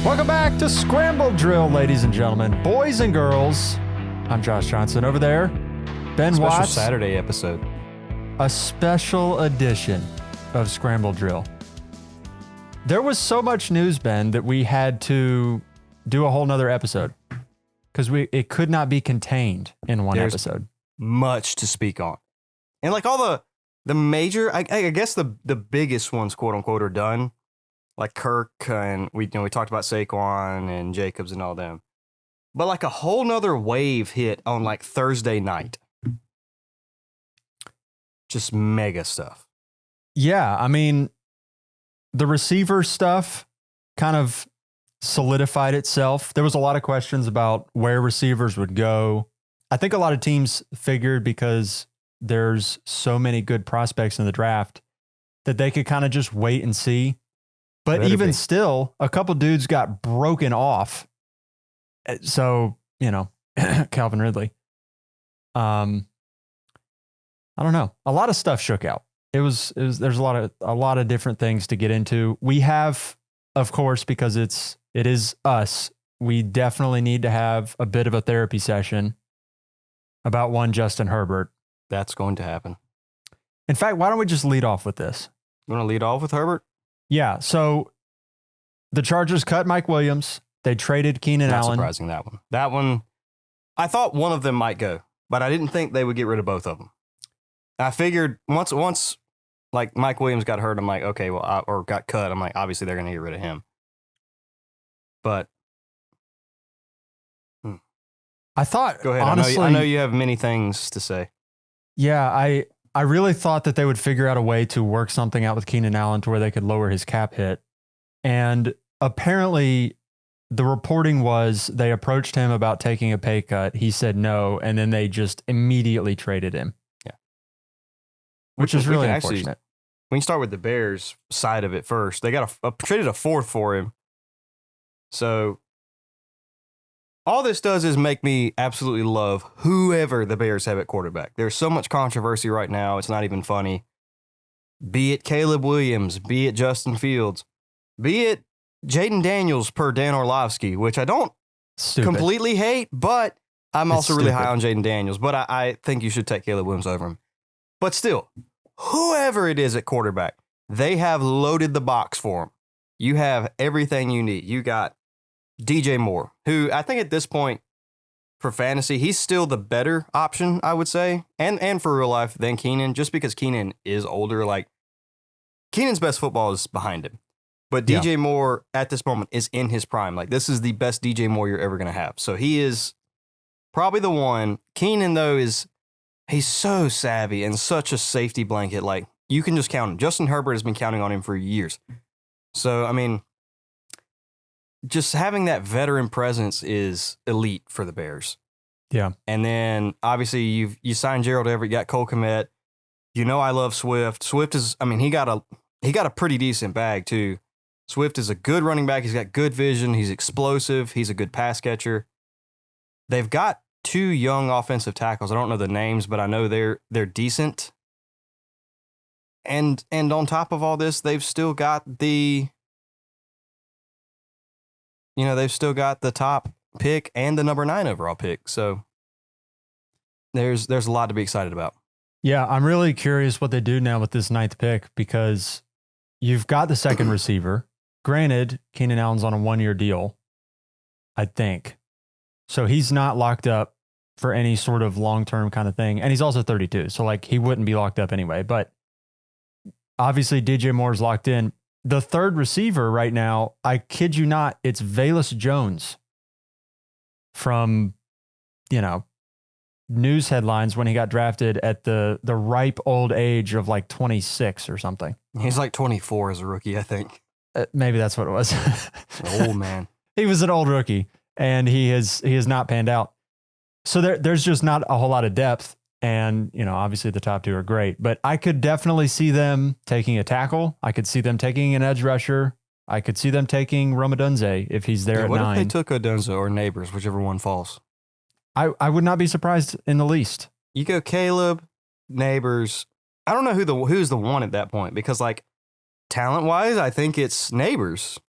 Welcome back to Scramble Drill, ladies and gentlemen, boys and girls. I'm Josh Johnson. Over there, Ben Special Watts. Saturday episode. A special edition of Scramble Drill. There was so much news, Ben, that we had to do a whole nother episode because it could not be contained in one episode. Much to speak on. And like all the major, I guess the biggest ones, quote unquote, are done. Like Kirk and we talked about Saquon and Jacobs and all them. But like a whole nother wave hit on like Thursday night. Just mega stuff. Yeah, I mean, the receiver stuff kind of solidified itself. There was a lot of questions about where receivers would go. I think a lot of teams figured because there's so many good prospects in the draft that they could kind of just wait and see. But even still, a couple dudes got broken off. So, Calvin Ridley. I don't know. A lot of stuff shook out. There's a lot of different things to get into. We have, of course, because it is us, we definitely need to have a bit of a therapy session about one Justin Herbert. That's going to happen. In fact, why don't we just lead off with this? You want to lead off with Herbert? Yeah. So the Chargers cut Mike Williams. They traded Keenan Not Allen. surprising, that one. That one, I thought one of them might go, but I didn't think they would get rid of both of them. I figured once like Mike Williams got hurt, I'm like, okay, well, or got cut, I'm like, obviously they're going to get rid of him. But I thought, go ahead. honestly, I know you have many things to say. Yeah, I really thought that they would figure out a way to work something out with Keenan Allen to where they could lower his cap hit. And apparently the reporting was they approached him about taking a pay cut. He said no, and then they just immediately traded him. Yeah. Which is really actually, unfortunate. We can start with the Bears side of it first. They got traded a fourth for him. So all this does is make me absolutely love whoever the Bears have at quarterback. There's so much controversy right now. It's not even funny. Be it Caleb Williams, be it Justin Fields, be it Jaden Daniels per Dan Orlovsky, which I don't completely hate, but I'm also really high on Jaden Daniels. But I think you should take Caleb Williams over him. But still, whoever it is at quarterback, they have loaded the box for him. You have everything you need. You got DJ Moore, who I think at this point for fantasy, he's still the better option, I would say, and for real life than Keenan, just because Keenan is older. Like Keenan's best football is behind him, but DJ Moore at this moment is in his prime. Like this is the best DJ Moore you're ever going to have. So he is probably the one. Keenan though he's so savvy and such a safety blanket. Like you can just count him. Justin Herbert has been counting on him for years. So, I mean, just having that veteran presence is elite for the Bears. Yeah. And then obviously you signed Gerald Everett, you got Cole Kmet. I love Swift. Swift is, he got a pretty decent bag too. Swift is a good running back. He's got good vision. He's explosive. He's a good pass catcher. They've got two young offensive tackles. I don't know the names, but I know they're decent. And on top of all this, they've still got the top pick and the number 9 overall pick. So there's a lot to be excited about. Yeah, I'm really curious what they do now with this 9th pick because you've got the second receiver. Granted, Keenan Allen's on a 1-year deal, I think. So he's not locked up for any sort of long-term kind of thing. And he's also 32. So like he wouldn't be locked up anyway. But obviously DJ Moore's locked in. The third receiver right now, I kid you not, it's Velus Jones from, news headlines when he got drafted at the ripe old age of like 26 or something. He's like 24 as a rookie, I think. Maybe that's what it was. Old man. He was an old rookie and he has not panned out. So there's just not a whole lot of depth. And, obviously the top two are great, but I could definitely see them taking a tackle. I could see them taking an edge rusher. I could see them taking Romadunze if he's there at 9. What if they took Odunze or Neighbors, whichever one falls? I would not be surprised in the least. You go Caleb, Neighbors. I don't know who's the one at that point because like talent wise, I think it's Neighbors.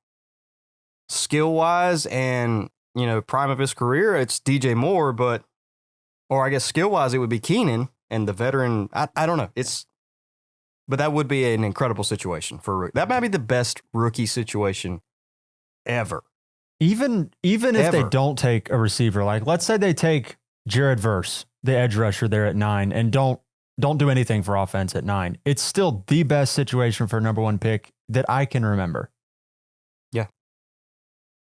skill wise and, prime of his career, it's DJ Moore, or I guess skill wise, it would be Keenan and the veteran. I don't know. But that would be an incredible situation for a rookie. That might be the best rookie situation ever. Even if they don't take a receiver, like let's say they take Jared Verse, the edge rusher there at 9, and don't do anything for offense at 9. It's still the best situation for a number 1 pick that I can remember. Yeah.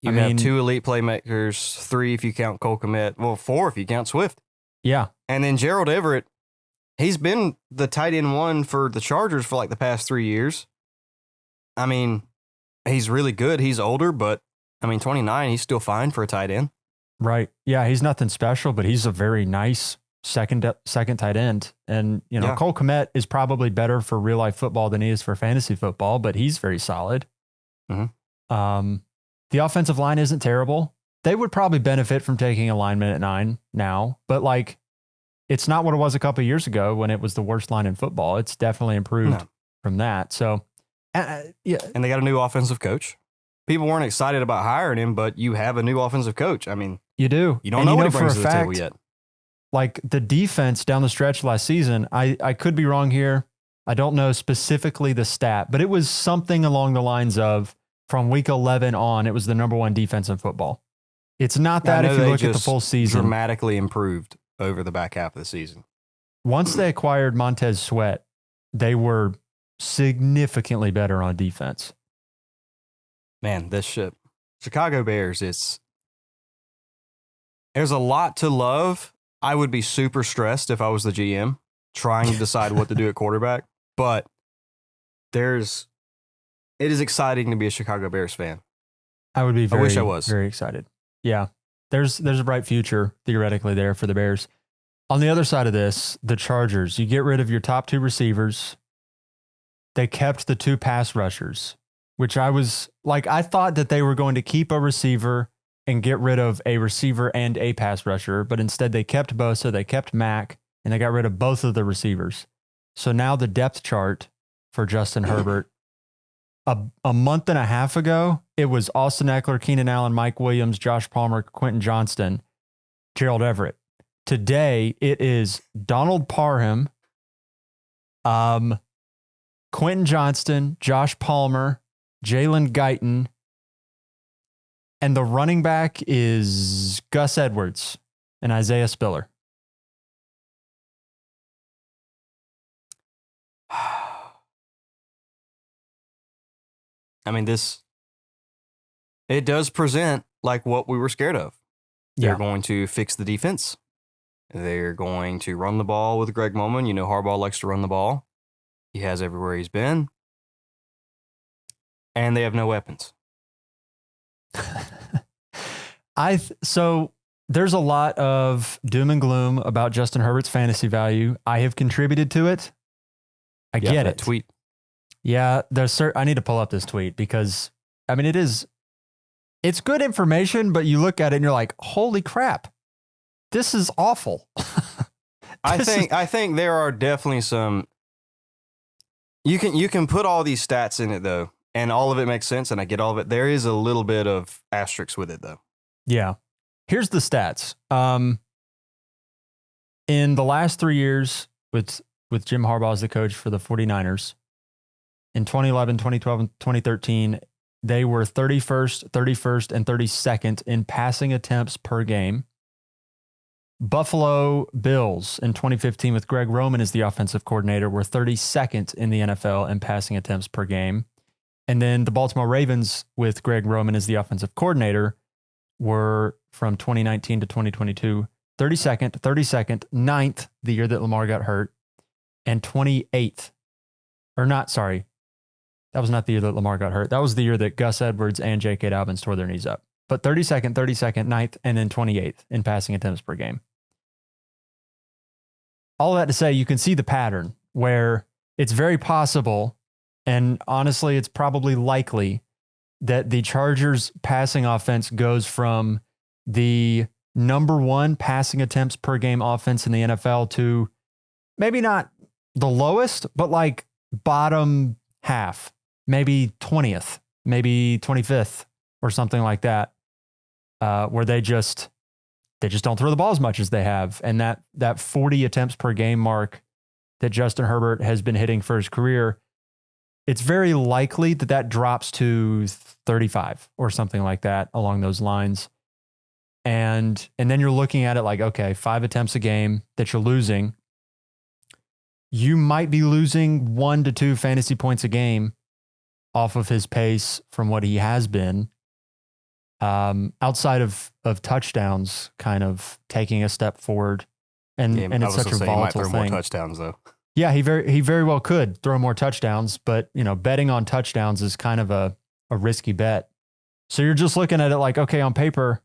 You have 2 elite playmakers, 3 if you count Cole Kmet, 4 if you count Swift. Yeah. And then Gerald Everett, he's been the tight end 1 for the Chargers for like the past 3 years. I mean, he's really good. He's older, but 29, he's still fine for a tight end. Right. Yeah, he's nothing special, but he's a very nice second tight end. And, Cole Kmet is probably better for real life football than he is for fantasy football, but he's very solid. Mm-hmm. The offensive line isn't terrible. They would probably benefit from taking a lineman at 9 now, but like, it's not what it was a couple of years ago when it was the worst line in football. It's definitely improved from that. So, yeah. And they got a new offensive coach. People weren't excited about hiring him, but you have a new offensive coach. I mean, you do. You don't know what he brings to the table yet. Like the defense down the stretch last season, I could be wrong here. I don't know specifically the stat, but it was something along the lines of from week 11 on, it was the number 1 defense in football. It's not that if you look at the full season. Dramatically improved over the back half of the season. Once they acquired Montez Sweat, they were significantly better on defense. Man, this shit. Chicago Bears, there's a lot to love. I would be super stressed if I was the GM trying to decide what to do at quarterback, but it is exciting to be a Chicago Bears fan. I would be I wish I was. Very excited. Yeah. There's a bright future theoretically there for the Bears. On the other side of this, the Chargers, you get rid of your top 2 receivers. They kept the 2 pass rushers, which I thought that they were going to keep a receiver and get rid of a receiver and a pass rusher, but instead they kept Bosa, they kept Mack, and they got rid of both of the receivers. So now the depth chart for Justin Herbert, a month and a half ago, it was Austin Eckler, Keenan Allen, Mike Williams, Josh Palmer, Quentin Johnston, Gerald Everett. Today, it is Donald Parham, Quentin Johnston, Josh Palmer, Jalen Guyton, and the running back is Gus Edwards and Isaiah Spiller. I mean, it does present like what we were scared of. They're going to fix the defense. They're going to run the ball with Greg Mulman. Harbaugh likes to run the ball. He has everywhere he's been. And they have no weapons. So there's a lot of doom and gloom about Justin Herbert's fantasy value. I have contributed to it. I get it. Tweet. Yeah, I need to pull up this tweet because it's good information, but you look at it and you're like, holy crap, this is awful. I think there are definitely some. You can put all these stats in it though, and all of it makes sense, and I get all of it. There is a little bit of asterisks with it though. Yeah. Here's the stats. In the last 3 years with Jim Harbaugh as the coach for the 49ers, in 2011, 2012, and 2013, they were 31st, and 32nd in passing attempts per game. Buffalo Bills in 2015 with Greg Roman as the offensive coordinator were 32nd in the NFL in passing attempts per game. And then the Baltimore Ravens with Greg Roman as the offensive coordinator were from 2019 to 2022, 32nd, 9th, the year that Lamar got hurt, and 28th. Or not, sorry. That was not the year that Lamar got hurt. That was the year that Gus Edwards and J.K. Dobbins tore their knees up. But 32nd, 9th, and then 28th in passing attempts per game. All that to say, you can see the pattern where it's very possible, and honestly, it's probably likely that the Chargers passing offense goes from the number 1 passing attempts per game offense in the NFL to maybe not the lowest, but like bottom half, maybe 20th, maybe 25th or something like that, where they just don't throw the ball as much as they have. And that 40 attempts per game mark that Justin Herbert has been hitting for his career, it's very likely that drops to 35 or something like that along those lines. And then you're looking at it like, okay, 5 attempts a game that you're losing. You might be losing 1 to 2 fantasy points a game off of his pace from what he has been. Outside of touchdowns, kind of taking a step forward, and it's such a volatile he might throw thing. More touchdowns though. Yeah, he very well could throw more touchdowns, but betting on touchdowns is kind of a risky bet. So you're just looking at it like, okay, on paper,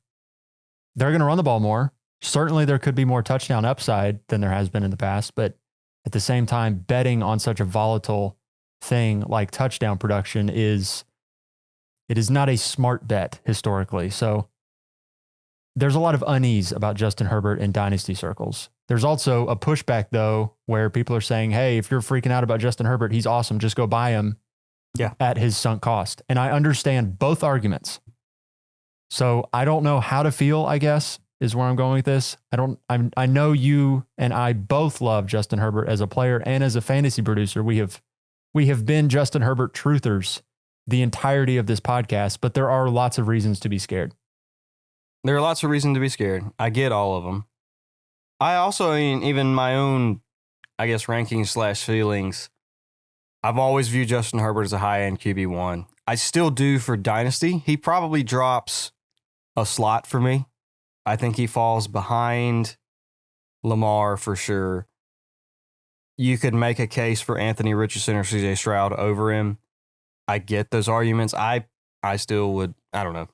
they're going to run the ball more. Certainly, there could be more touchdown upside than there has been in the past, but at the same time, betting on such a volatile thing like touchdown production is not a smart bet historically. So there's a lot of unease about Justin Herbert in dynasty circles. There's also a pushback, though, where people are saying, hey, if you're freaking out about Justin Herbert, he's awesome. Just go buy him at his sunk cost. And I understand both arguments. So I don't know how to feel, I guess, is where I'm going with this. I know you and I both love Justin Herbert as a player and as a fantasy producer. We have been Justin Herbert truthers the entirety of this podcast, but there are lots of reasons to be scared. There are lots of reasons to be scared. I get all of them. I also, even my own, I guess, rankings / feelings, I've always viewed Justin Herbert as a high-end QB1. I still do for Dynasty. He probably drops a slot for me. I think he falls behind Lamar for sure. You could make a case for Anthony Richardson or CJ Stroud over him. I get those arguments. I still would, I don't know.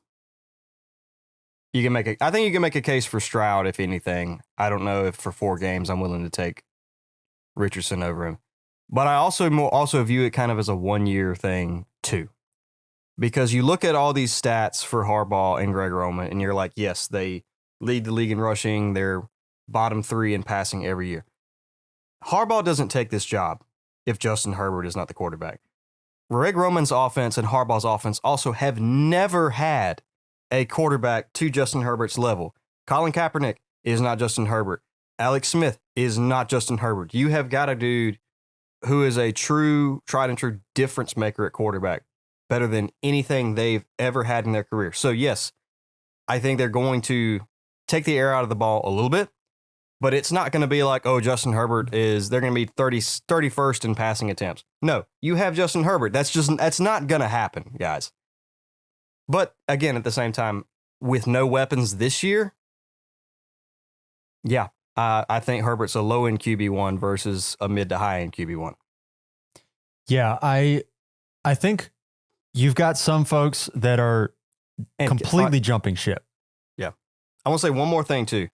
I think you can make a case for Stroud, if anything. I don't know if for 4 games I'm willing to take Richardson over him. But I also view it kind of as a 1-year thing too. Because you look at all these stats for Harbaugh and Greg Roman, and you're like, yes, they lead the league in rushing. They're bottom 3 in passing every year. Harbaugh doesn't take this job if Justin Herbert is not the quarterback. Greg Roman's offense and Harbaugh's offense also have never had a quarterback to Justin Herbert's level. Colin Kaepernick is not Justin Herbert. Alex Smith is not Justin Herbert. You have got a dude who is a true, tried and true difference maker at quarterback, better than anything they've ever had in their career. So yes, I think they're going to take the air out of the ball a little bit, but it's not going to be like, oh, Justin Herbert they're going to be 31st in passing attempts. No, you have Justin Herbert. That's not going to happen, guys. But again, at the same time, with no weapons this year, yeah, I think Herbert's a low-end QB1 versus a mid to high-end QB1. Yeah, I think you've got some folks that are completely jumping ship. Yeah. I want to say one more thing, too.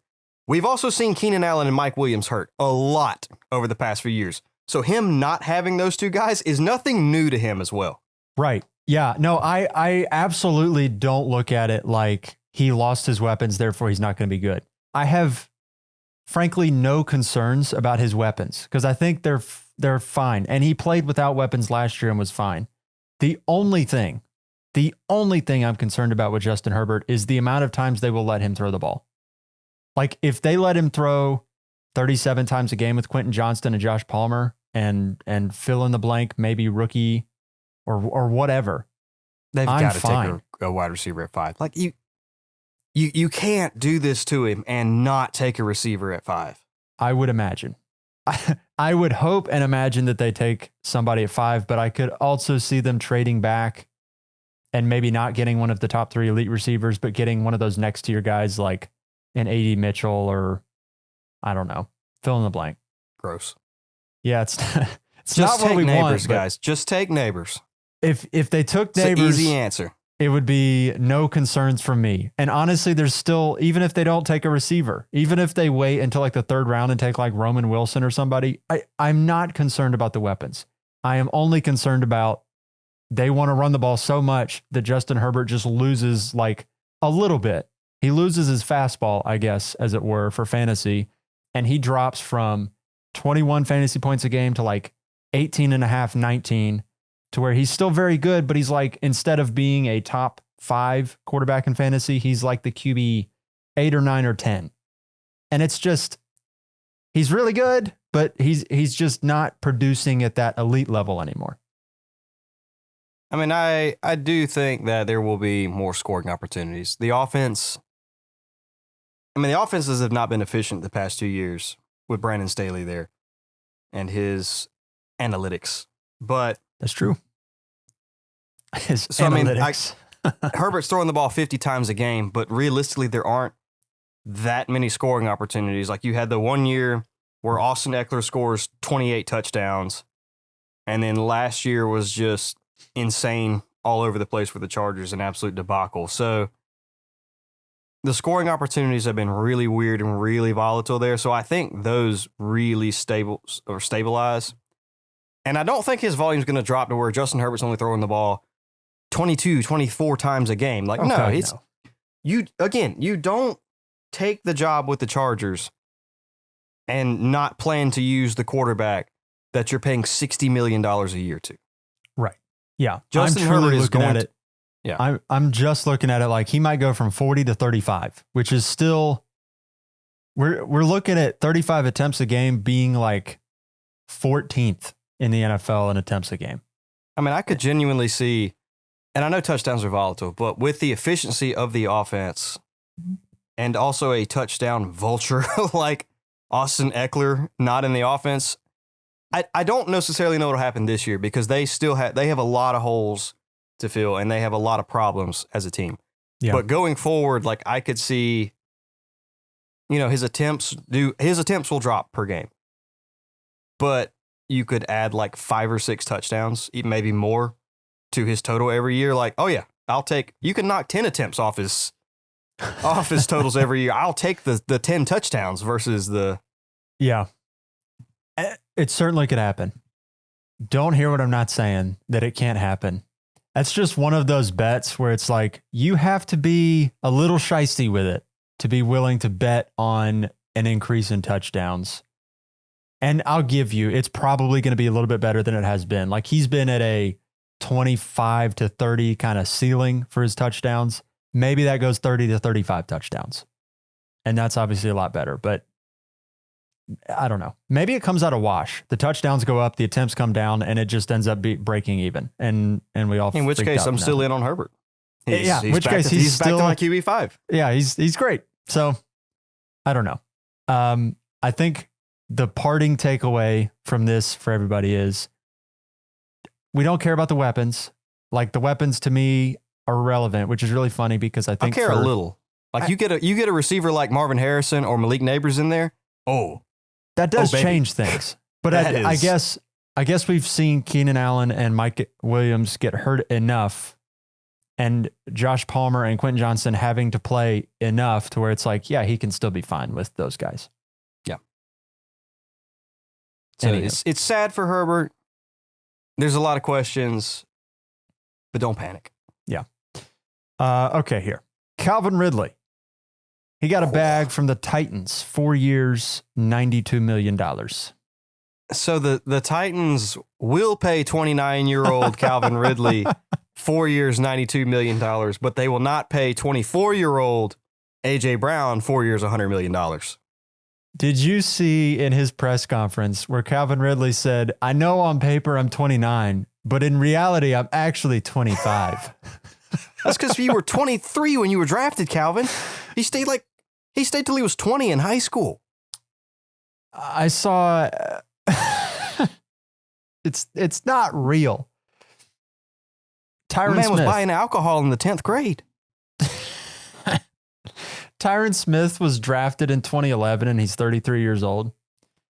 We've also seen Keenan Allen and Mike Williams hurt a lot over the past few years. So him not having those two guys is nothing new to him as well. Right. Yeah. No, I absolutely don't look at it like he lost his weapons, therefore he's not going to be good. I have, frankly, no concerns about his weapons because I think they're fine. And he played without weapons last year and was fine. The only thing I'm concerned about with Justin Herbert is the amount of times they will let him throw the ball. Like if they let him throw 37 times a game with Quentin Johnston and Josh Palmer and fill in the blank, maybe rookie or whatever, they've got to take a wide receiver at 5. Like you can't do this to him and not take a receiver at 5. I would imagine. I would hope and imagine that they take somebody at 5, but I could also see them trading back and maybe not getting one of the top 3 elite receivers, but getting one of those next tier guys like an A.D. Mitchell or I don't know, fill in the blank. Gross. Yeah, it's just not what we Neighbors, want, guys. Just take Neighbors. If they took Neighbors, Neighbors, easy answer. It would be no concerns from me. And honestly, there's still, even if they don't take a receiver, even if they wait until like the 3rd round and take like Roman Wilson or somebody, I'm not concerned about the weapons. I am only concerned about they want to run the ball so much that Justin Herbert just loses like a little bit. He loses his fastball, I guess, as it were, for fantasy. And he drops from 21 fantasy points a game to like 18 and a half, 19, to where he's still very good, but he's like, instead of being a top 5 quarterback in fantasy. He's like the QB 8 or 9 or 10. And it's just, he's really good, but he's just not producing at that elite level anymore. I mean, I do think that there will be more scoring opportunities. The offenses have not been efficient the past 2 years with Brandon Staley there and his analytics. But that's true. His so analytics. Herbert's throwing the ball 50 times a game, but realistically, there aren't that many scoring opportunities. Like you had the 1 year where Austin Eckler scores 28 touchdowns, and then last year was just insane all over the place for the Chargers, an absolute debacle. So the scoring opportunities have been really weird and really volatile there. So I think those really stabilize. And I don't think his volume is going to drop to where Justin Herbert's only throwing the ball 22, 24 times a game. Like, okay, you don't take the job with the Chargers and not plan to use the quarterback that you're paying $60 million a year to. Right. Yeah. Justin Herbert is looking going at it. Yeah. I'm just looking at it like he might go from 40 to 35, which is still, we're looking at 35 attempts a game being like 14th in the NFL in attempts a game. I mean, I could genuinely see, and I know touchdowns are volatile, but with the efficiency of the offense and also a touchdown vulture like Austin Eckler not in the offense, I don't necessarily know what will happen this year because they have a lot of holes to fill and they have a lot of problems as a team. Yeah. But going forward, like I could see, his attempts will drop per game. But you could add like 5 or 6 touchdowns, maybe more, to his total every year. Like, oh yeah, you can knock 10 attempts off his totals every year. I'll take the 10 touchdowns versus the. Yeah. It certainly could happen. Don't hear what I'm not saying, that it can't happen. That's just one of those bets where it's like, you have to be a little shysty with it to be willing to bet on an increase in touchdowns. And I'll give you, it's probably going to be a little bit better than it has been. Like he's been at a 25 to 30 kind of ceiling for his touchdowns. Maybe that goes 30 to 35 touchdowns. And that's obviously a lot better, but I don't know. Maybe it comes out a wash. The touchdowns go up, the attempts come down, and it just ends up breaking even. And we all. In which case, I'm still in on Herbert. He's back to my QB5. Yeah, he's great. So I don't know. I think the parting takeaway from this for everybody is we don't care about the weapons. Like the weapons to me are irrelevant, which is really funny because I think I care a little. Like you get a receiver like Marvin Harrison or Malik Neighbors in there. Oh. That does change things. But I guess we've seen Keenan Allen and Mike Williams get hurt enough and Josh Palmer and Quentin Johnson having to play enough to where it's like, yeah, he can still be fine with those guys. Yeah. So it's sad for Herbert. There's a lot of questions, but don't panic. Yeah. Okay, here. Calvin Ridley. He got a bag from the Titans, 4 years, $92 million. So the Titans will pay 29-year-old Calvin Ridley 4 years, $92 million, but they will not pay 24-year-old A.J. Brown 4 years, $100 million. Did you see in his press conference where Calvin Ridley said, I know on paper I'm 29, but in reality, I'm actually 25. That's because you were 23 when you were drafted, Calvin. He stayed till he was 20 in high school. I saw it's not real. Tyron Smith was buying alcohol in the 10th grade. Tyron Smith was drafted in 2011 and he's 33 years old.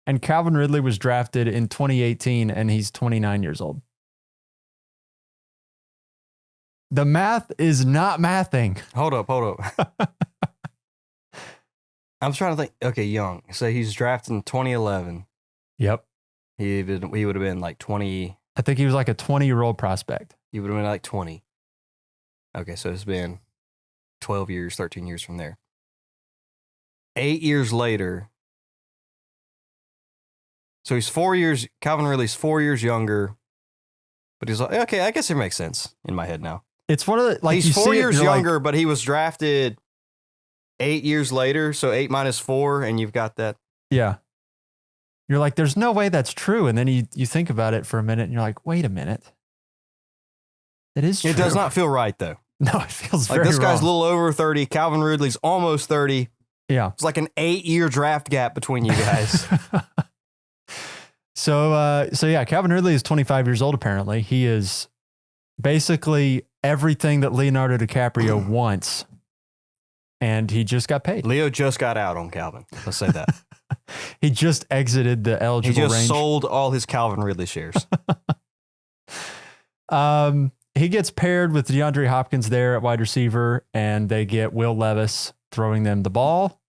And Calvin Ridley was drafted in 2018 and he's 29 years old. The math is not mathing. Hold up. I'm trying to think. Okay, young. So he's drafted in 2011. Yep. He would have been like 20. I think he was like a 20-year-old prospect. He would have been like 20. Okay, so it's been 12 years, 13 years from there. 8 years later. So he's 4 years, Calvin Ridley's 4 years younger. But he's like, okay, I guess it makes sense in my head now. It's one of the, like, he's you 4 see it, years you're like, younger, but he was drafted 8 years later. So 8 minus 4, and you've got that. yeah. You're like, there's no way that's true. And then you think about it for a minute and you're like, wait a minute. It is true. It does not feel right, though. No, it feels Like very this guy's a wrong. little over 30. Calvin Ridley's almost 30. Yeah. It's like an 8-year draft gap between you guys. So yeah, Calvin Ridley is 25 years old, apparently. He is basically everything that Leonardo DiCaprio wants. And he just got paid. Leo just got out on Calvin. Let's say that. He just exited the He eligible just range. sold all his Calvin Ridley shares. He gets paired with DeAndre Hopkins there at wide receiver, and they get Will Levis throwing them the ball.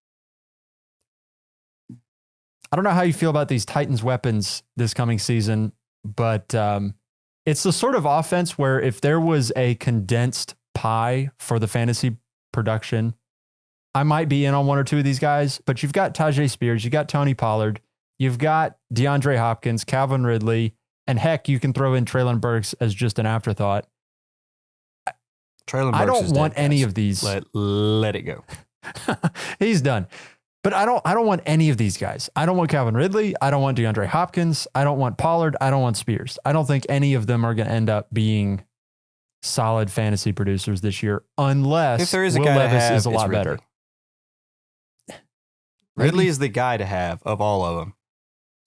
I don't know how you feel about these Titans weapons this coming season, but it's the sort of offense where if there was a condensed pie for the fantasy production, I might be in on one or two of these guys, but you've got Tajay Spears, you've got Tony Pollard, you've got DeAndre Hopkins, Calvin Ridley, and heck, you can throw in Treylon Burks as just an afterthought. Treylon Burks I don't is want dead, any guys. of these. Let it go. He's done. But I don't want any of these guys. I don't want Calvin Ridley. I don't want DeAndre Hopkins. I don't want Pollard. I don't want Spears. I don't think any of them are going to end up being solid fantasy producers this year, unless If there is a Will guy to Levis have, is a it's lot Ridley. better. Ridley is the guy to have of all of them.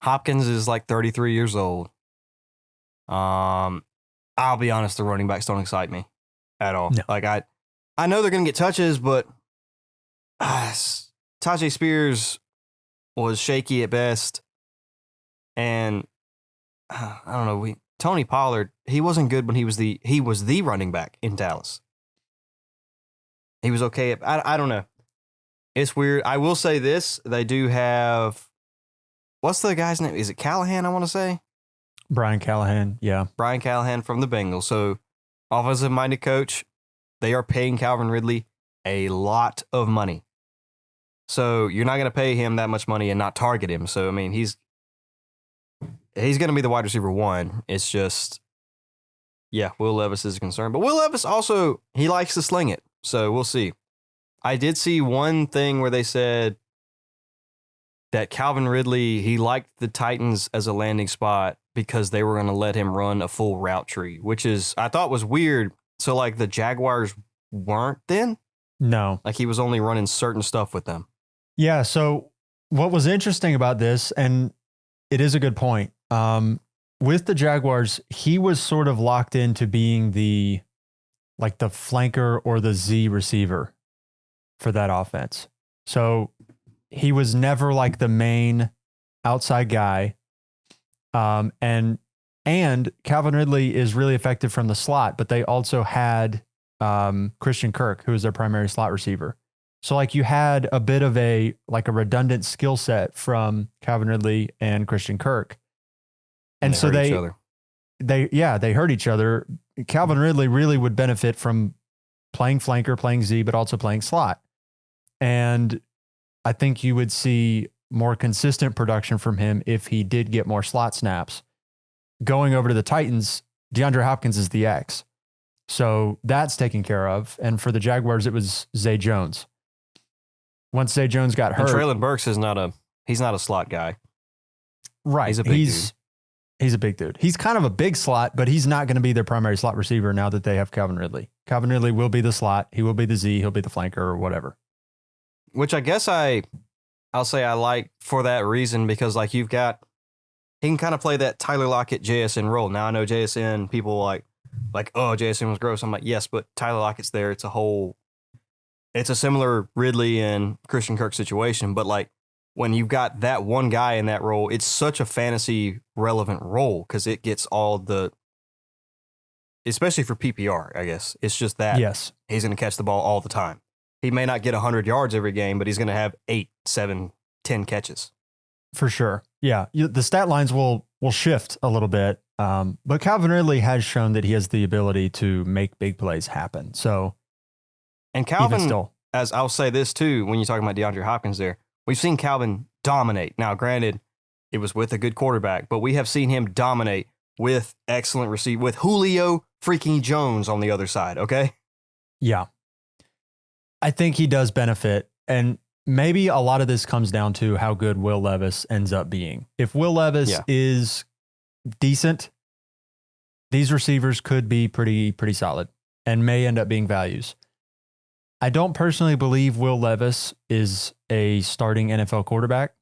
Hopkins is like 33 years old. I'll be honest, the running backs don't excite me at all. No. Like I know they're going to get touches, but Tajay Spears was shaky at best. And I don't know, Tony Pollard, he wasn't good when he was the running back in Dallas. He was okay. I don't know. It's weird. I will say this. They do have, what's the guy's name? Is it Callahan, I want to say? Brian Callahan. Yeah. Brian Callahan from the Bengals. So offensive-minded coach. They are paying Calvin Ridley a lot of money. So you're not going to pay him that much money and not target him. So, I mean, he's going to be the wide receiver one. It's just, yeah, Will Levis is a concern. But Will Levis also, he likes to sling it. So we'll see. I did see one thing where they said that Calvin Ridley, he liked the Titans as a landing spot because they were going to let him run a full route tree, which is, I thought was weird. So, like, the Jaguars weren't then? No. Like, he was only running certain stuff with them. Yeah. So what was interesting about this, and it is a good point, with the Jaguars, he was sort of locked into being the flanker or the Z receiver for that offense. So he was never like the main outside guy. And Calvin Ridley is really effective from the slot, but they also had Christian Kirk, who was their primary slot receiver. So like you had a bit of a redundant skill set from Calvin Ridley and Christian Kirk. And so they hurt each other. Calvin Ridley really would benefit from playing flanker, playing Z, but also playing slot. And I think you would see more consistent production from him if he did get more slot snaps. Going over to the Titans, DeAndre Hopkins is the X. So that's taken care of. And for the Jaguars, it was Zay Jones. Once Zay Jones got hurt. And Treylon Burks is not a slot guy. Right. He's a big dude. He's a big dude. He's kind of a big slot, but he's not going to be their primary slot receiver now that they have Calvin Ridley. Calvin Ridley will be the slot. He will be the Z. He'll be the flanker or whatever. Which I guess I'll say I like for that reason, because like he can kind of play that Tyler Lockett JSN role. Now I know JSN, people like, oh, JSN was gross. I'm like, yes, but Tyler Lockett's there. It's a similar Ridley and Christian Kirk situation. But like when you've got that one guy in that role, it's such a fantasy relevant role because it gets all the, especially for PPR, I guess. It's just that yes, he's going to catch the ball all the time. He may not get 100 yards every game, but he's going to have 8, 7, 10 catches. for sure. Yeah. The stat lines will shift a little bit. But Calvin Ridley has shown that he has the ability to make big plays happen. So, And Calvin, even still, as I'll say this too, when you're talking about DeAndre Hopkins there, we've seen Calvin dominate. Now, granted, it was with a good quarterback, but we have seen him dominate with excellent receiver, with Julio freaking Jones on the other side, okay? Yeah. I think he does benefit. And maybe a lot of this comes down to how good Will Levis ends up being. If Will Levis is decent, these receivers could be pretty solid and may end up being values. I don't personally believe Will Levis is a starting NFL quarterback,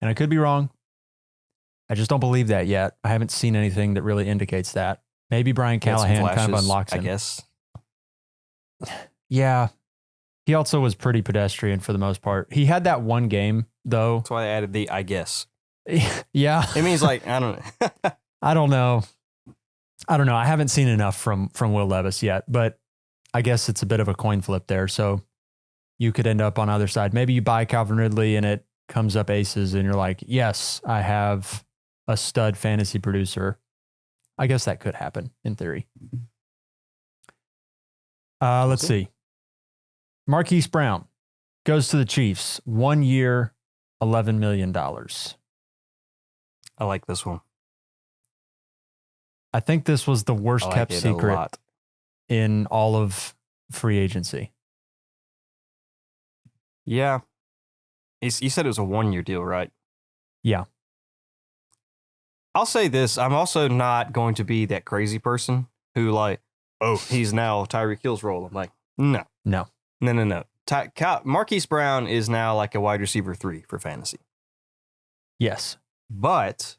and I could be wrong. I just don't believe that yet. I haven't seen anything that really indicates that. Maybe Brian Callahan kind of unlocks him. I guess. Yeah. He also was pretty pedestrian for the most part. He had that one game, though. That's why I added the I guess. Yeah. It means like, I don't know. I don't know. I haven't seen enough from Will Levis yet, but I guess it's a bit of a coin flip there. So you could end up on either side. Maybe you buy Calvin Ridley and it comes up aces and you're like, yes, I have a stud fantasy producer. I guess that could happen in theory. Let's see. Marquise Brown goes to the Chiefs. 1 year, $11 million. I like this one. I think this was the worst kept secret in all of free agency. Yeah. You said it was a 1 year deal, right? Yeah. I'll say this. I'm also not going to be that crazy person who like, oh, he's now Tyreek Hill's role. I'm like, no. Marquise Brown is now like a wide receiver 3 for fantasy. Yes. But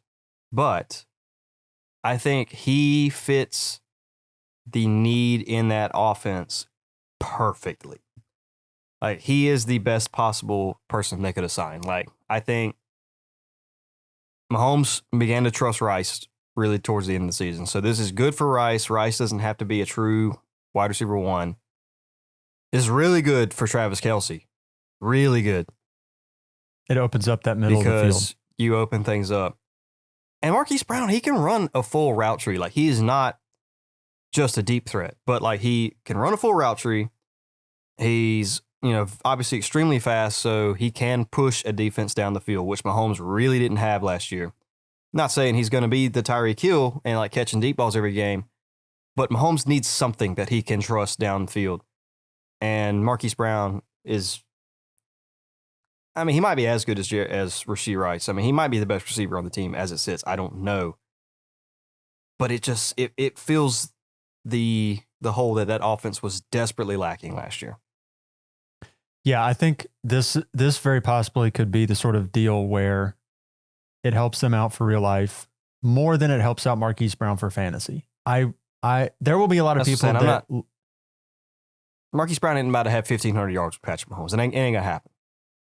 I think he fits the need in that offense perfectly. Like, he is the best possible person they could assign. Like, I think Mahomes began to trust Rice really towards the end of the season. So this is good for Rice. Rice doesn't have to be a true wide receiver 1. This is really good for Travis Kelce. Really good. It opens up that middle of the field. Because you open things up. And Marquise Brown, he can run a full route tree. Like, he is not just a deep threat, but like he can run a full route tree. He's, obviously extremely fast, so he can push a defense down the field, which Mahomes really didn't have last year. Not saying he's going to be the Tyreek Hill and like catching deep balls every game, but Mahomes needs something that he can trust downfield. And Marquise Brown is, he might be as good as Rashee Rice. He might be the best receiver on the team as it sits. I don't know. But it fills the hole that offense was desperately lacking last year. Yeah, I think this very possibly could be the sort of deal where it helps them out for real life more than it helps out Marquise Brown for fantasy. There will be a lot of people that Marquise Brown ain't about to have 1,500 yards with Patrick Mahomes. It ain't gonna happen.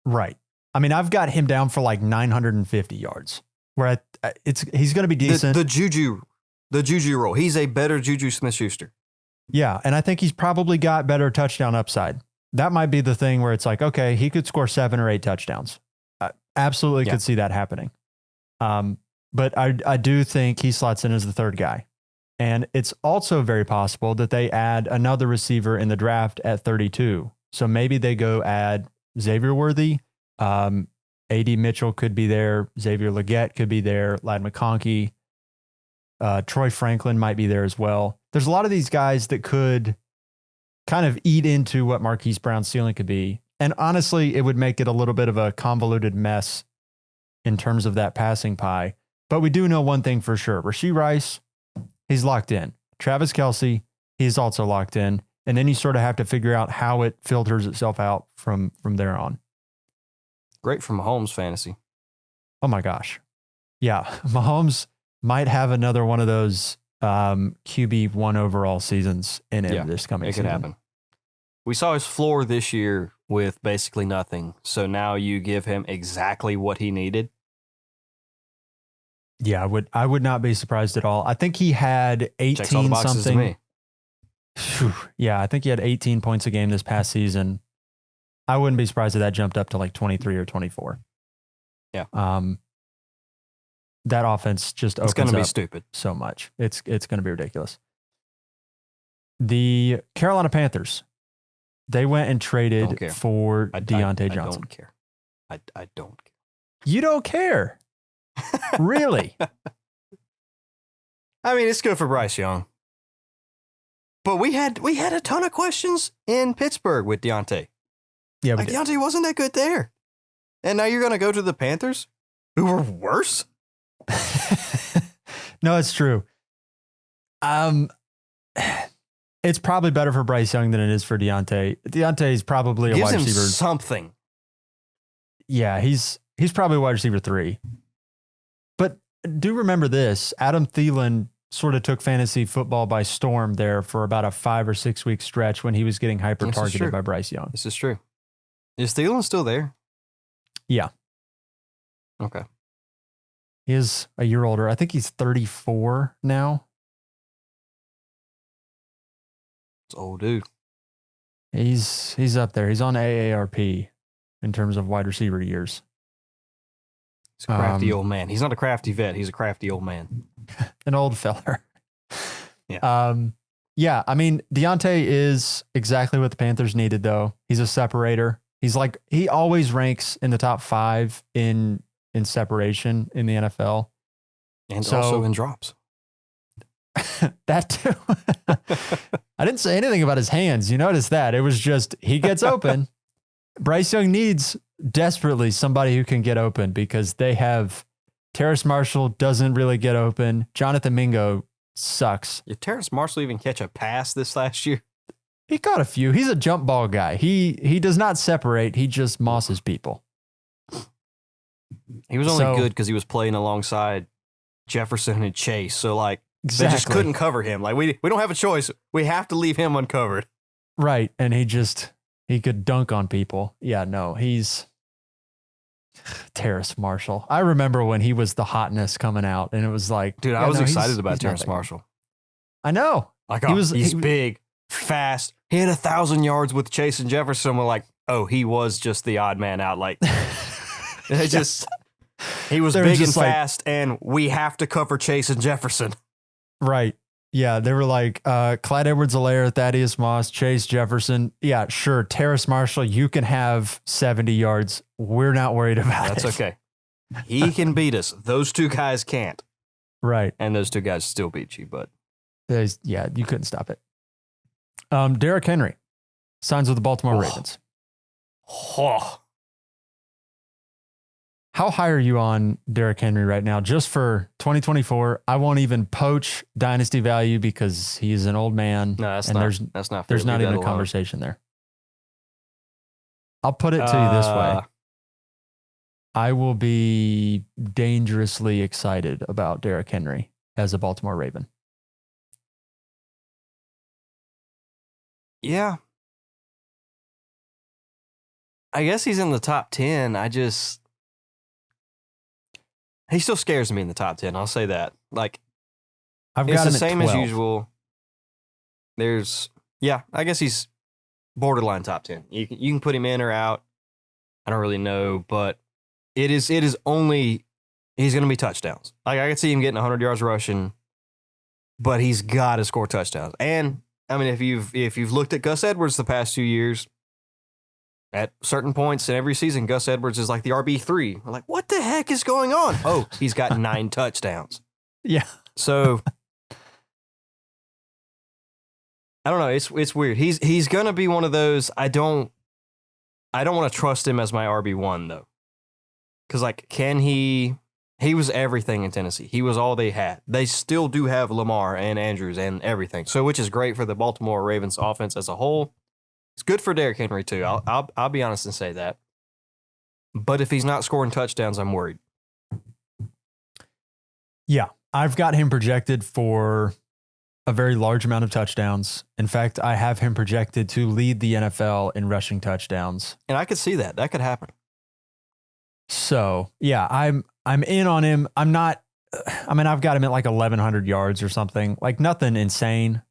Right. I've got him down for like 950 yards. Where he's going to be decent. The Juju role. He's a better Juju Smith-Schuster. Yeah, and I think he's probably got better touchdown upside. That might be the thing where it's like, okay, he could score 7 or 8 touchdowns. I absolutely could see that happening. But I do think he slots in as the third guy. And it's also very possible that they add another receiver in the draft at 32. So maybe they go add Xavier Worthy. A.D. Mitchell could be there. Xavier Legette could be there. Ladd McConkey. Troy Franklin might be there as well. There's a lot of these guys that could kind of eat into what Marquise Brown's ceiling could be. And honestly, it would make it a little bit of a convoluted mess in terms of that passing pie. But we do know one thing for sure. Rashee Rice, he's locked in. Travis Kelce, he's also locked in. And then you sort of have to figure out how it filters itself out from there on. Great for Mahomes fantasy. Oh my gosh. Yeah. Mahomes might have another one of those QB 1 overall seasons in him this coming season. It could happen. We saw his floor this year with basically nothing. So now you give him exactly what he needed. Yeah, I would not be surprised at all. I think he had 18 something. To me. Yeah, I think he had 18 points a game this past season. I wouldn't be surprised if that jumped up to like 23 or 24. Yeah. That offense just opens up. It's going to be stupid. So much. It's going to be ridiculous. The Carolina Panthers, they went and traded for Deontay Johnson. I don't care. I don't care. You don't care? Really? I mean, it's good for Bryce Young. But we had a ton of questions in Pittsburgh with Deontay. Yeah, like Deontay wasn't that good there. And now you're going to go to the Panthers, who were worse? No, it's true. It's probably better for Bryce Young than it is for Deontay. Deontay is probably a Gives wide him receiver. Something. Yeah, he's probably wide receiver 3. But do remember this: Adam Thielen sort of took fantasy football by storm there for about a 5 or 6 week stretch when he was getting hyper targeted by Bryce Young. This is true. Is Thielen still there? Yeah. Okay. He is a year older. I think he's 34 now. It's old dude. He's up there. He's on AARP in terms of wide receiver years. He's a crafty old man. He's not a crafty vet. He's a crafty old man. An old feller. Yeah. Yeah. I mean, Deontay is exactly what the Panthers needed, though. He's a separator. He always ranks in the top 5 in separation in the NFL. And also in drops. That too. I didn't say anything about his hands. You notice that. It was just, he gets open. Bryce Young needs desperately somebody who can get open because they have Terrace Marshall doesn't really get open. Jonathan Mingo sucks. Did Terrace Marshall even catch a pass this last year? He caught a few. He's a jump ball guy. He does not separate. He just mosses people. He was only good because he was playing alongside Jefferson and Chase. So like Exactly. they just couldn't cover him. Like we don't have a choice. We have to leave him uncovered. Right. And he could dunk on people. Yeah, no, he's Terrace Marshall. I remember when he was the hotness coming out and it was like, dude, I was excited about Terrace Marshall. I know. Like, he's big, fast. He had 1,000 yards with Chase and Jefferson. We're like, oh, he was just the odd man out. Like, he was big and fast, and we have to cover Chase and Jefferson. Right. Yeah, they were like Clyde Edwards-Helaire, Thaddeus Moss, Chase Jefferson. Yeah, sure. Terrace Marshall, you can have 70 yards. We're not worried about it. That's okay. He can beat us. Those two guys can't. Right. And those two guys still beat you, but. Yeah, you couldn't stop it. Derrick Henry signs with the Baltimore Ravens. Oh. How high are you on Derrick Henry right now? Just for 2024, I won't even poach dynasty value because he's an old man. No, that's not fair. There's not even a conversation there. I'll put it to you this way. I will be dangerously excited about Derrick Henry as a Baltimore Raven. Yeah. I guess he's in the top 10. He still scares me in the top 10. I'll say that. Like, I've got him the at same 12. as usual. I guess he's borderline top 10. You can put him in or out. I don't really know, but it is only, he's going to be touchdowns. Like, I could see him getting 100 yards rushing, but he's got to score touchdowns. And I mean, if you've looked at Gus Edwards the past 2 years, at certain points in every season, Gus Edwards is like the RB3. We're like, what the heck is going on? Oh, he's got 9 touchdowns. Yeah. So I don't know. It's weird. He's gonna be one of those. I don't want to trust him as my RB1 though, because like, can he? He was everything in Tennessee. He was all they had. They still do have Lamar and Andrews and everything. So, which is great for the Baltimore Ravens offense as a whole. It's good for Derrick Henry too. I'll be honest and say that. But if he's not scoring touchdowns, I'm worried. Yeah, I've got him projected for a very large amount of touchdowns. In fact, I have him projected to lead the NFL in rushing touchdowns. And I could see that. That could happen. So, yeah, I'm in on him. I've got him at like 1,100 yards or something, like nothing insane.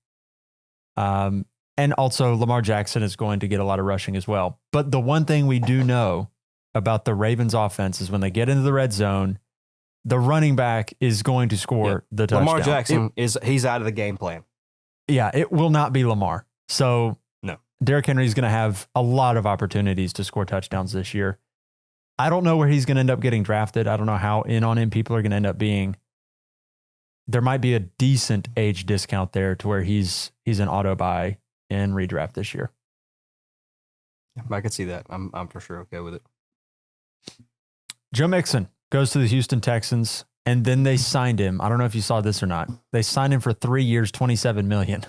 And also Lamar Jackson is going to get a lot of rushing as well. But the one thing we do know about the Ravens offense is when they get into the red zone, the running back is going to score the touchdown. Lamar Jackson he's out of the game plan. Yeah, it will not be Lamar. So no, Derrick Henry is going to have a lot of opportunities to score touchdowns this year. I don't know where he's going to end up getting drafted. I don't know how in on him people are going to end up being. there might be a decent age discount there to where he's an auto buy in redraft this year. I could see that. I'm for sure okay with it. Joe Mixon goes to the Houston Texans, and then they signed him. I don't know if you saw this or not. They signed him for 3 years, $27 million.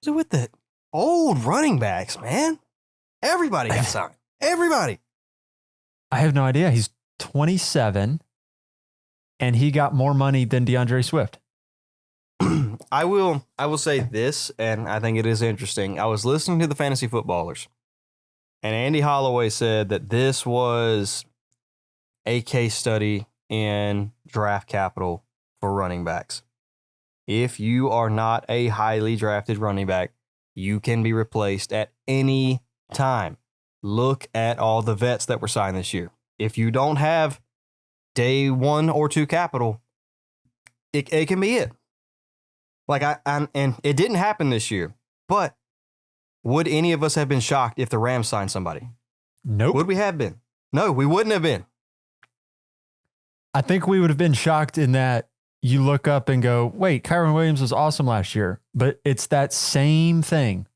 So with the old running backs, man, everybody got signed. Everybody. I have no idea. He's 27, and he got more money than DeAndre Swift. I will say this, and I think it is interesting. I was listening to the Fantasy Footballers, and Andy Holloway said that this was a case study in draft capital for running backs. If you are not a highly drafted running back, you can be replaced at any time. Look at all the vets that were signed this year. If you don't have day 1 or 2 capital, it can be it. Like and it didn't happen this year, but would any of us have been shocked if the Rams signed somebody? Nope. Would we have been? No, we wouldn't have been. I think we would have been shocked in that you look up and go, wait, Kyron Williams was awesome last year. But it's that same thing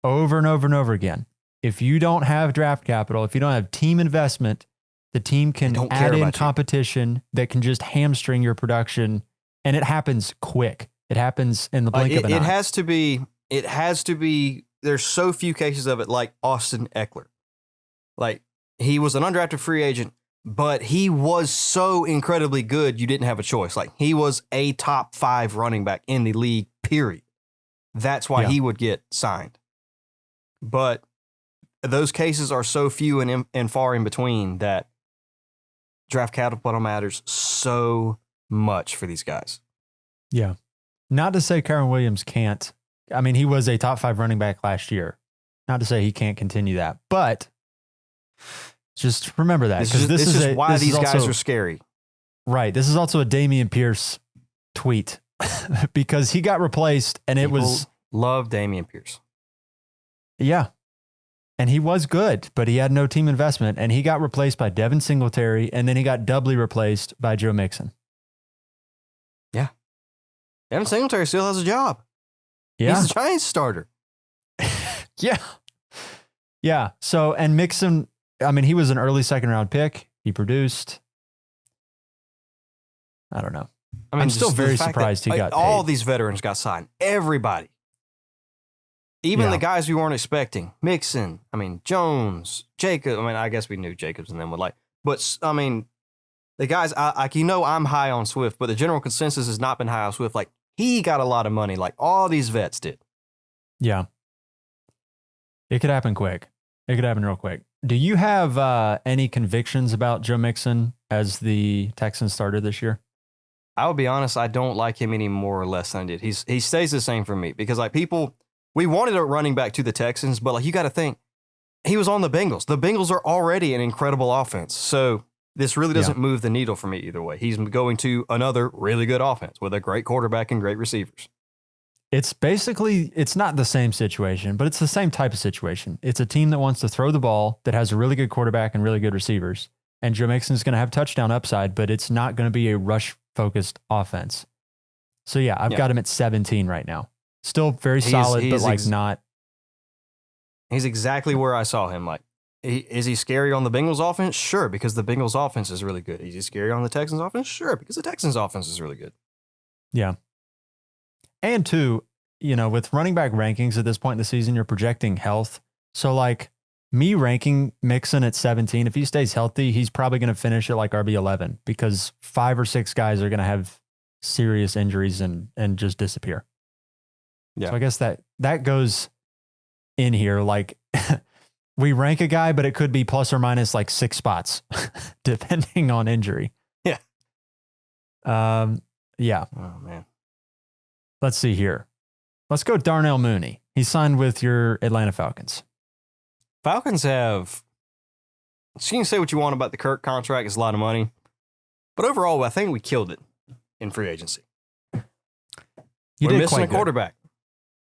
over and over and over again. If you don't have draft capital, if you don't have team investment, the team can add in competition that can just hamstring your production. And it happens quick. It happens in the blink of an eye. It has to be, there's so few cases of it, like Austin Eckler. Like, he was an undrafted free agent, but he was so incredibly good, you didn't have a choice. Like, he was a top 5 running back in the league, period. That's why he would get signed. But those cases are so few and far in between that draft capital matters so much for these guys. Yeah. Not to say Kyron Williams can't. I mean, he was a top 5 running back last year. Not to say he can't continue that, but just remember that. This is why these guys are scary. Right. This is also a Dameon Pierce tweet because he got replaced and People love Dameon Pierce. Yeah. And he was good, but he had no team investment, and he got replaced by Devin Singletary, and then he got doubly replaced by Joe Mixon. Yeah. Devin Singletary still has a job. Yeah. He's a Giants starter. Yeah. Yeah. So, and Mixon, I mean, he was an early 2nd round pick. He produced. I don't know. I mean, I'm still very surprised he got all paid. These veterans got signed. Everybody. Even the guys we weren't expecting. Mixon, I mean, Jones, Jacob. I mean, I guess we knew Jacobs and them would like. But, I mean, the guys, I'm high on Swift, but the general consensus has not been high on Swift. Like, he got a lot of money, like all these vets did. Yeah. It could happen quick. It could happen real quick. Do you have any convictions about Joe Mixon as the Texan starter this year? I will be honest, I don't like him any more or less than I did. He stays the same for me because, like, we wanted a running back to the Texans, but, like, you got to think, he was on the Bengals. The Bengals are already an incredible offense. So this really doesn't move the needle for me either way. He's going to another really good offense with a great quarterback and great receivers. It's not the same situation, but it's the same type of situation. It's a team that wants to throw the ball, that has a really good quarterback and really good receivers. And Joe Mixon's going to have touchdown upside, but it's not going to be a rush-focused offense. So, yeah, I've got him at 17 right now. Still very solid, but like not. He's exactly where I saw him. Like, is he scary on the Bengals offense? Sure, because the Bengals offense is really good. Is he scary on the Texans offense? Sure, because the Texans offense is really good. Yeah. And two, with running back rankings at this point in the season, you're projecting health. So like me ranking Mixon at 17, if he stays healthy, he's probably going to finish at like RB11 because 5 or 6 guys are going to have serious injuries and just disappear. Yeah. So I guess that goes in here. Like we rank a guy, but it could be plus or minus like 6 spots depending on injury. Yeah. Yeah. Oh man. Let's see here. Let's go Darnell Mooney. He signed with your Atlanta Falcons. Falcons have, so you can say what you want about the Kirk contract. It's a lot of money. But overall, I think we killed it in free agency. We're missing a quarterback.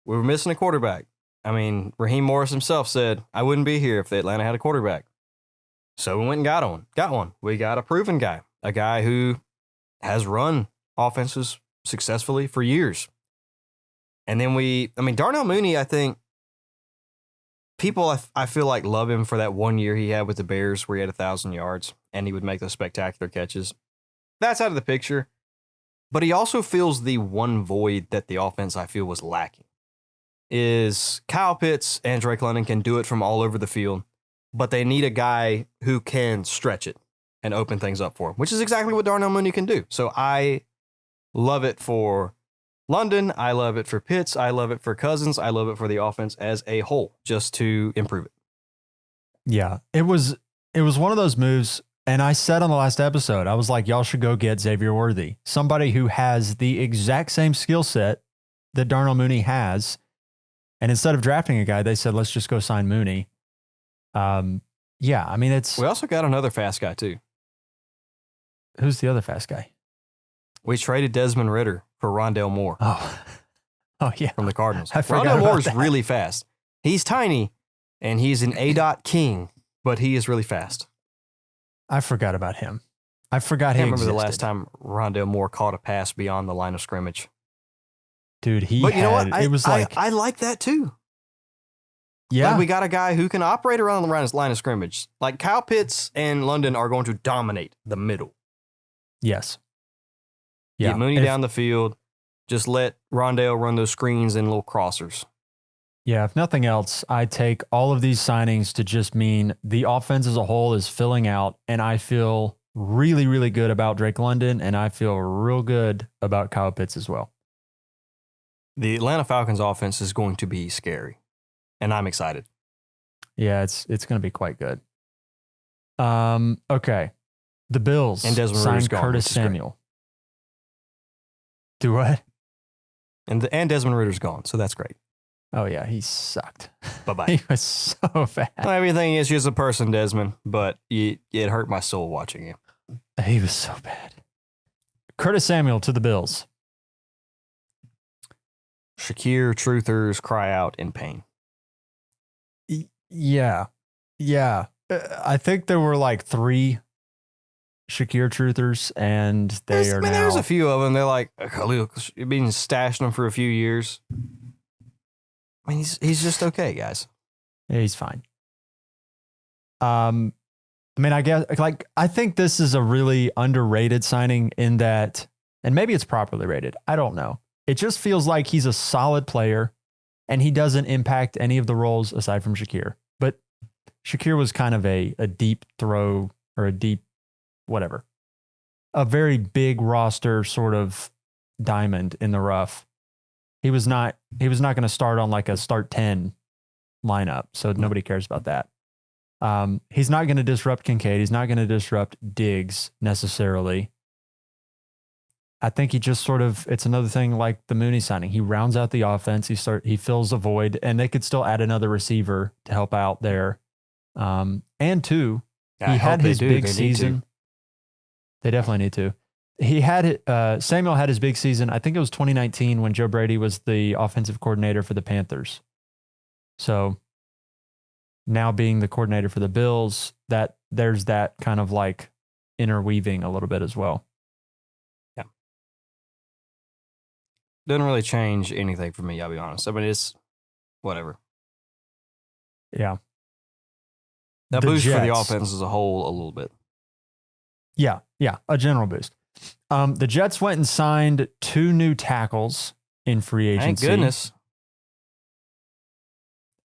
We were missing a quarterback. I mean, Raheem Morris himself said, I wouldn't be here if the Atlanta had a quarterback. So we went and got one. We got a proven guy. A guy who has run offenses successfully for years. And then Darnell Mooney, I think people, I feel like, love him for that 1 year he had with the Bears where he had 1,000 yards and he would make those spectacular catches. That's out of the picture. But he also fills the one void that the offense, I feel, was lacking. Is Kyle Pitts and Drake London can do it from all over the field, but they need a guy who can stretch it and open things up for him, which is exactly what Darnell Mooney can do. So I love it for London. I love it for Pitts. I love it for Cousins. I love it for the offense as a whole, just to improve it. Yeah, it was one of those moves. And I said on the last episode, I was like, y'all should go get Xavier Worthy, somebody who has the exact same skill set that Darnell Mooney has. And instead of drafting a guy, they said, let's just go sign Mooney. Yeah, I mean, We also got another fast guy, too. Who's the other fast guy? We traded Desmond Ridder for Rondale Moore. Oh yeah. From the Cardinals. I forgot Rondale about Moore is that. really fast. He's tiny, and he's an A-dot king, but he is really fast. I forgot about him. I forgot I he can't remember existed. the last time Rondale Moore caught a pass beyond the line of scrimmage. Dude, But you know what? it was like, I like that too. yeah, Like we got a guy who can operate around the line of scrimmage. Like Kyle Pitts and London are going to dominate the middle. yes. Yeah. Get Mooney down the field. Just let Rondale run those screens and little crossers. Yeah, if nothing else, I take all of these signings to just mean the offense as a whole is filling out, and I feel really, really good about Drake London, and I feel real good about Kyle Pitts as well. The Atlanta Falcons offense is going to be scary, and I'm excited. Yeah, it's going to be quite good. Okay. The Bills And Desmond Ridder's signed gone, Curtis which is great. Samuel. Do what? And Desmond Ridder's gone, so that's great. Oh, yeah, he sucked. Bye-bye. He was so bad. Everything is just a person, Desmond, but it hurt my soul watching him. He was so bad. Curtis Samuel to the Bills. Shakir truthers cry out in pain. Yeah. Yeah. I think there were like 3 Shakir truthers, and they are now. There's a few of them. They're like, Khalil, you've been stashing them for a few years. I mean, he's just okay, guys. Yeah, he's fine. I mean, I guess I think this is a really underrated signing in that, and maybe it's properly rated. I don't know. It just feels like he's a solid player, and he doesn't impact any of the roles aside from Shakir. But Shakir was kind of a deep throw or a deep whatever, a very big roster sort of diamond in the rough. He was not going to start on like a start 10 lineup, so nobody cares about that. He's not going to disrupt Kincaid. He's not going to disrupt Diggs necessarily. I think he just sort of, it's another thing like the Mooney signing. He rounds out the offense. He fills a void, and they could still add another receiver to help out there. And 2, he had his big season. They definitely need to. He had Samuel had his big season. I think it was 2019 when Joe Brady was the offensive coordinator for the Panthers. So now being the coordinator for the Bills, that there's that kind of like interweaving a little bit as well. Yeah. Doesn't really change anything for me, I'll be honest. I mean, it's whatever. Yeah. That The boost for the Jets. offense as a whole a little bit. Yeah. A general boost. The Jets went and signed 2 new tackles in free agency. Thank goodness.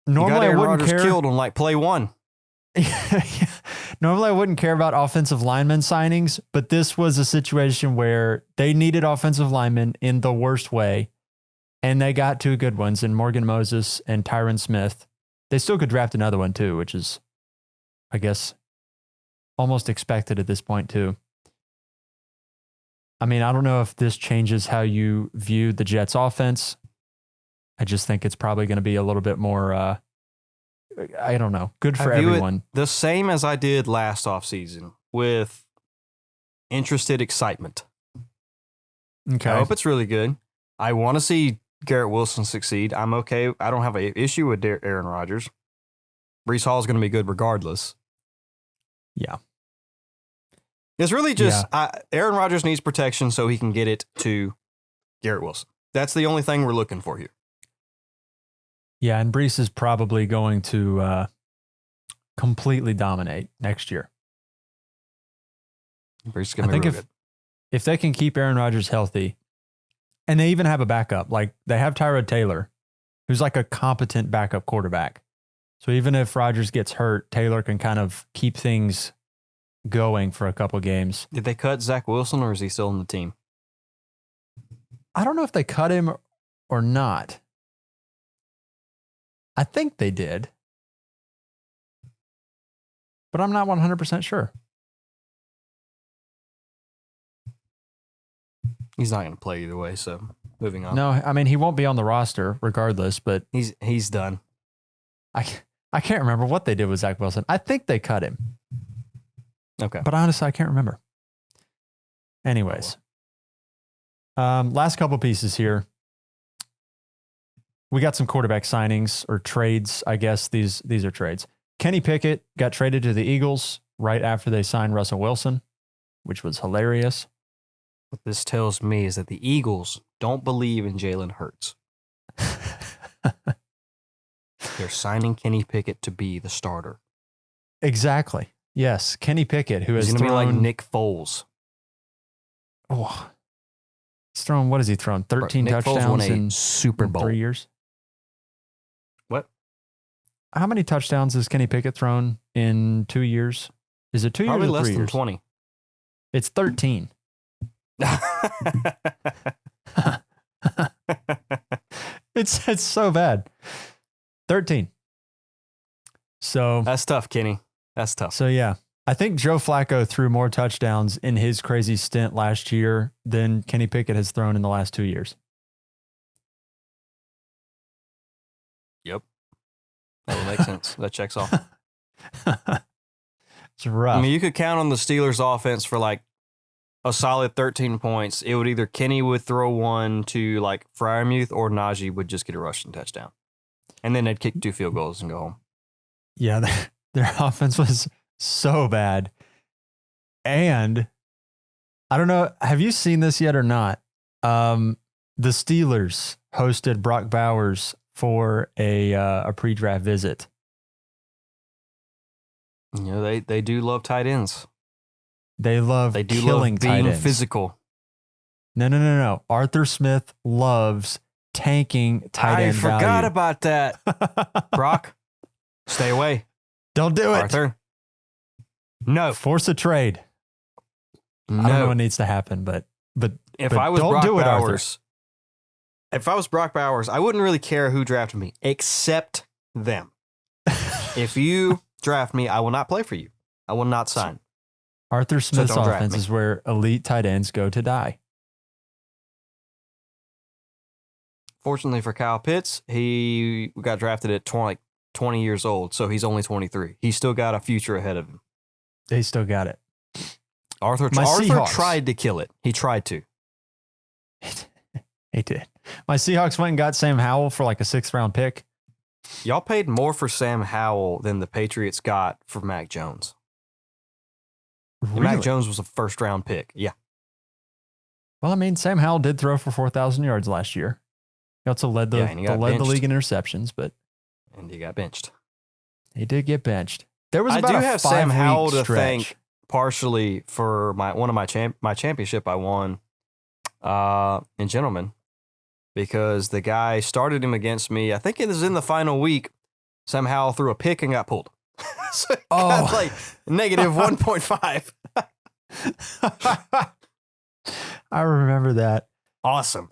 Normally, you got I Aaron wouldn't Rodgers care. killed on like play 1. Normally, I wouldn't care about offensive lineman signings, but this was a situation where they needed offensive linemen in the worst way, and they got 2 good ones in Morgan Moses and Tyron Smith. They still could draft another one too, which is, I guess, almost expected at this point too. I mean, I don't know if this changes how you view the Jets offense. I just think it's probably going to be a little bit more, I don't know, good for I view everyone. it the same as I did last offseason with interested excitement. Okay. I hope it's really good. I want to see Garrett Wilson succeed. I'm okay. I don't have an issue with Aaron Rodgers. Breece Hall is going to be good regardless. Yeah. It's really just Aaron Rodgers needs protection so he can get it to Garrett Wilson. That's the only thing we're looking for here. Yeah, and Brees is probably going to completely dominate next year. Brees is going to be real good. If they can keep Aaron Rodgers healthy, and they even have a backup, like they have Tyrod Taylor, who's like a competent backup quarterback. So even if Rodgers gets hurt, Taylor can kind of keep things going for a couple games. Did they cut Zach Wilson or is he still on the team? I don't know if they cut him or not. I think they did, but I'm not 100% sure. He's not going to play either way, so moving on. No, I mean, he won't be on the roster regardless, but he's done. I can't remember what they did with Zach Wilson. I think they cut him. Okay. But honestly, I can't remember. Anyways, last couple pieces here. We got some quarterback signings or trades. I guess these are trades. Kenny Pickett got traded to the Eagles right after they signed Russell Wilson, which was hilarious. What this tells me is that the Eagles don't believe in Jalen Hurts. They're signing Kenny Pickett to be the starter. Exactly. Yes, Kenny Pickett, who has He's going to thrown... be like Nick Foles. Oh, he's thrown, what has he thrown? 13 Nick touchdowns Foles won a in Super Bowl. 3 years? What? How many touchdowns has Kenny Pickett thrown in 2 years? Is it 2 years or 3 years? Probably less than 20. It's 13. It's so bad. 13. So that's tough, Kenny. That's tough. So yeah, I think Joe Flacco threw more touchdowns in his crazy stint last year than Kenny Pickett has thrown in the last 2 years. Yep. That would make sense. That checks off. It's rough. I mean, you could count on the Steelers offense for like a solid 13 points. It would either Kenny would throw one to like Freiermuth or Najee would just get a rushing touchdown. And then they'd kick 2 field goals and go home. Yeah, their offense was so bad. And I don't know, have you seen this yet or not? The Steelers hosted Brock Bowers for a pre-draft visit. You know, they do love tight ends. They do love being physical. No. Arthur Smith loves tanking tight end value. I forgot about that. Brock, stay away. Don't do it. Arthur. No. Force a trade. No. I don't know what needs to happen, but if I was Brock Bowers, if I was Brock Bowers, I wouldn't really care who drafted me except them. If you draft me, I will not play for you. I will not sign. Arthur Smith's offense is where elite tight ends go to die. Fortunately for Kyle Pitts, he got drafted at 20 years old, so he's only 23. He's still got a future ahead of him. They still got it. Arthur tried to kill it. He tried to. He did. My Seahawks went and got Sam Howell for like a 6th round pick. Y'all paid more for Sam Howell than the Patriots got for Mac Jones. Really? Mac Jones was a 1st round pick. Yeah. Well, I mean, Sam Howell did throw for 4,000 yards last year. He also led the league in interceptions, and he got benched. He did get benched. There was about I do have Sam Howell to stretch. thank partially for my championship I won in Gentlemen, because the guy started him against me. I think it was in the final week. Sam Howell threw a pick and got pulled. So got like negative 1.5. I remember that. Awesome.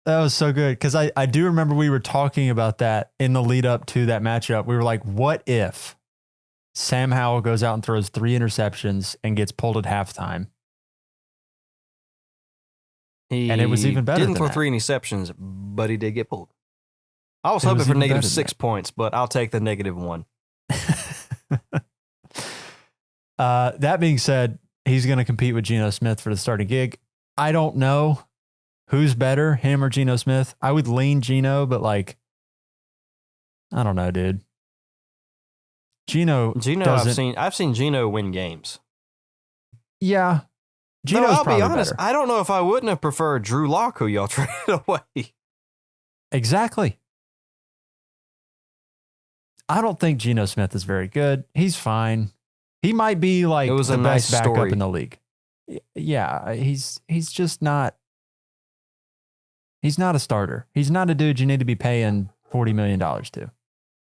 That was so good because I do remember we were talking about that in the lead up to that matchup. We were like, what if Sam Howell goes out and throws 3 interceptions and gets pulled at halftime? And it was even better. Didn't throw 3 interceptions, but he did get pulled. I was hoping for negative 6 points, but I'll take the -1. That being said, he's going to compete with Geno Smith for the starting gig. I don't know who's better, him or Geno Smith. I would lean Geno, but like, I don't know, dude. Geno, I've seen Geno win games. Yeah. No, Geno's I'll be probably honest. better. I don't know if I wouldn't have preferred Drew Lock, who y'all traded away. Exactly. I don't think Geno Smith is very good. He's fine. He might be like It was the a nice best backup story. in the league. Yeah, he's just not. He's not a starter. He's not a dude you need to be paying $40 million to.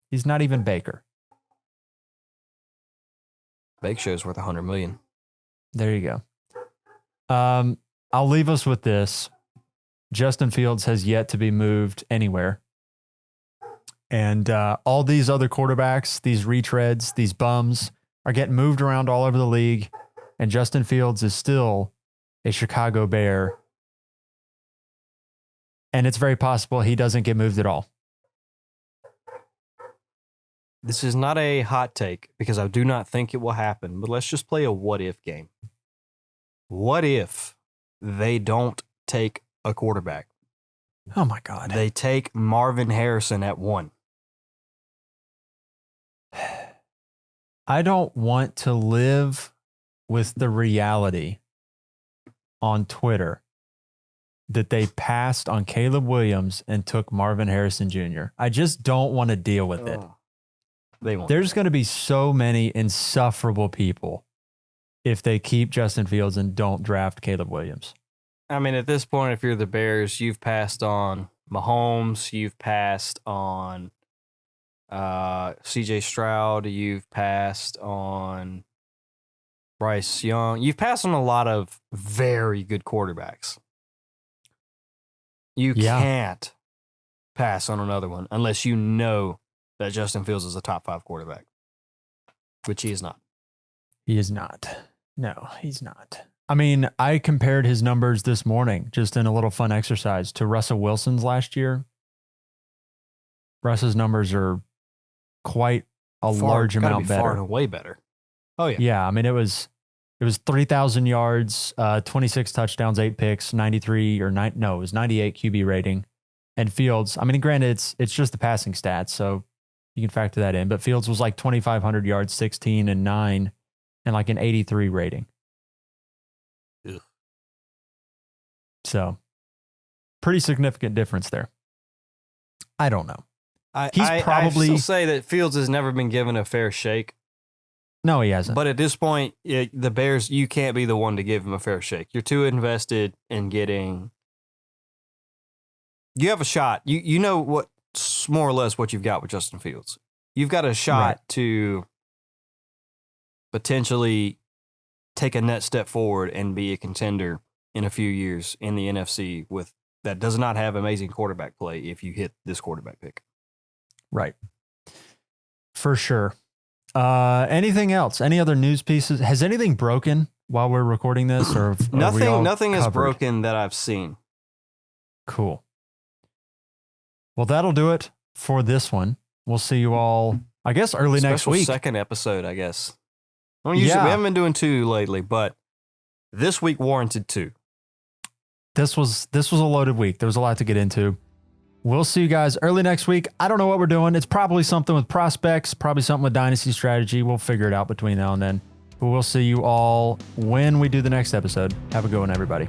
He's not even Baker. Bake Show's worth $100 million. There you go. I'll leave us with this. Justin Fields has yet to be moved anywhere. And all these other quarterbacks, these retreads, these bums are getting moved around all over the league. And Justin Fields is still a Chicago Bear. And it's very possible he doesn't get moved at all. This is not a hot take because I do not think it will happen, but let's just play a what if game. What if they don't take a quarterback? Oh my God. They take Marvin Harrison at 1. I don't want to live with the reality on Twitter that they passed on Caleb Williams and took Marvin Harrison Jr. I just don't want to deal with it. They won't. There's going to be so many insufferable people if they keep Justin Fields and don't draft Caleb Williams. I mean, at this point, if you're the Bears, you've passed on Mahomes, you've passed on CJ Stroud, you've passed on Bryce Young. You've passed on a lot of very good quarterbacks. You can't pass on another one unless you know that Justin Fields is a top 5 quarterback, which he is not. He is not. No, he's not. I mean, I compared his numbers this morning, just in a little fun exercise, to Russell Wilson's last year. Russ's numbers are quite a large amount better. Far and away better. Oh yeah. Yeah, I mean it was 3,000 yards, 26 touchdowns, 8 picks, 93 or 9. No, it was 98 QB rating. And Fields, I mean, granted, it's just the passing stats, so you can factor that in. But Fields was like 2,500 yards, 16 and 9, and like an 83 rating. Ugh. So, pretty significant difference there. I don't know. I still say that Fields has never been given a fair shake. No, he hasn't. But at this point, the Bears, you can't be the one to give him a fair shake. You're too invested in getting. You have a shot. You know what, more or less what you've got with Justin Fields. You've got a shot to potentially take a next step forward and be a contender in a few years in the NFC with that does not have amazing quarterback play if you hit this quarterback pick. Right. For sure. Anything else? Any other news pieces? Has anything broken while we're recording this? Or nothing is broken that I've seen. Cool. Well, that'll do it for this one. We'll see you all, I guess, early next week. Second episode, I guess. We haven't been doing 2 lately, but this week warranted 2. This was a loaded week. There was a lot to get into. We'll see you guys early next week. I don't know what we're doing. It's probably something with prospects, probably something with Dynasty strategy. We'll figure it out between now and then. But we'll see you all when we do the next episode. Have a good one, everybody.